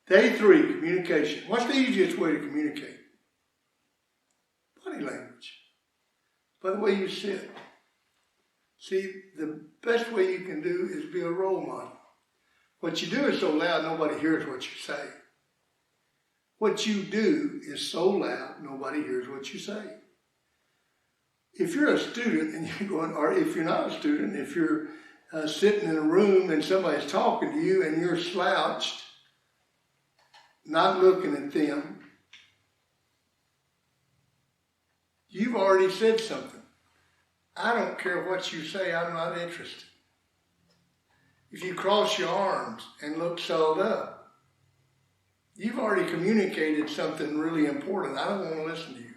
Day 3, communication. What's the easiest way to communicate? Body language. By the way you sit. See, the best way you can do is be a role model. What you do is so loud nobody hears what you say. What you do is so loud nobody hears what you say. If you're a student and you're going, or if you're not a student, if you're sitting in a room and somebody's talking to you and you're slouched, not looking at them, you've already said something. I don't care what you say, I'm not interested. If you cross your arms and look sold up, you've already communicated something really important. I don't want to listen to you.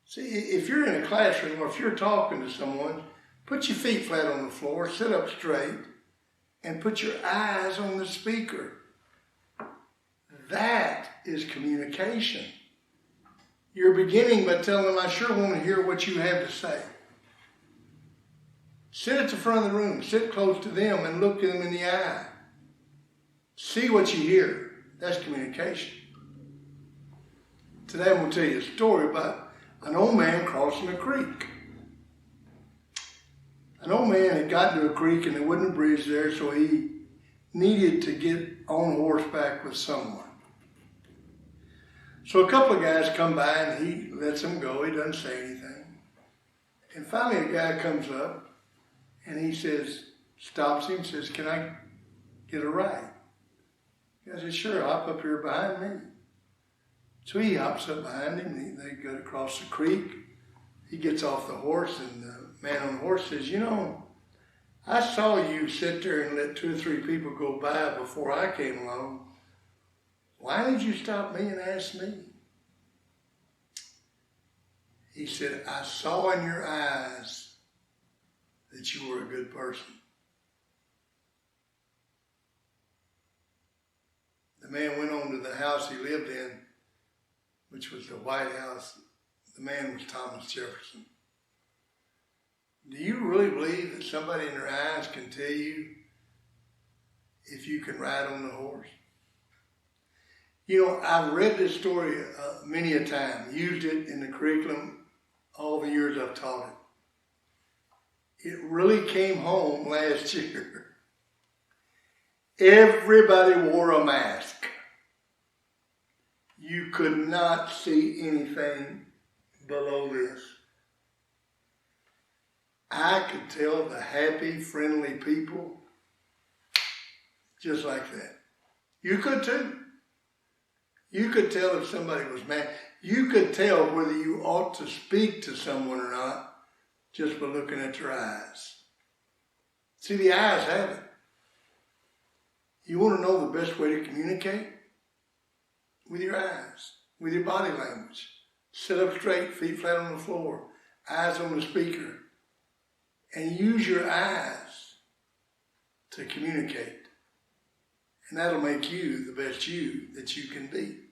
See, if you're in a classroom or if you're talking to someone, put your feet flat on the floor, sit up straight, and put your eyes on the speaker. That is communication. You're beginning by telling them, I sure want to hear what you have to say. Sit at the front of the room, sit close to them and look them in the eye. See what you hear. That's communication. Today I'm going to tell you a story about an old man crossing a creek. An old man had gotten to a creek and there wasn't a bridge there, so he needed to get on horseback with someone. So a couple of guys come by and he lets them go. He doesn't say anything. And finally a guy comes up and he says, stops him, says, can I get a ride? The guy says, sure, hop up here behind me. So he hops up behind him. They go across the creek. He gets off the horse and the man on the horse says, you know, I saw you sit there and let 2 or 3 people go by before I came along. Why did you stop me and ask me? He said, I saw in your eyes that you were a good person. The man went on to the house he lived in, which was the White House. The man was Thomas Jefferson. Do you really believe that somebody in their eyes can tell you if you can ride on the horse? You know, I've read this story many a time, used it in the curriculum all the years I've taught it. It really came home last year. Everybody wore a mask. You could not see anything below this. I could tell the happy, friendly people just like that. You could too. You could tell if somebody was mad. You could tell whether you ought to speak to someone or not just by looking at their eyes. See, the eyes have it. You want to know the best way to communicate? With your eyes, with your body language. Sit up straight, feet flat on the floor, eyes on the speaker. And use your eyes to communicate. And that'll make you the best you that you can be.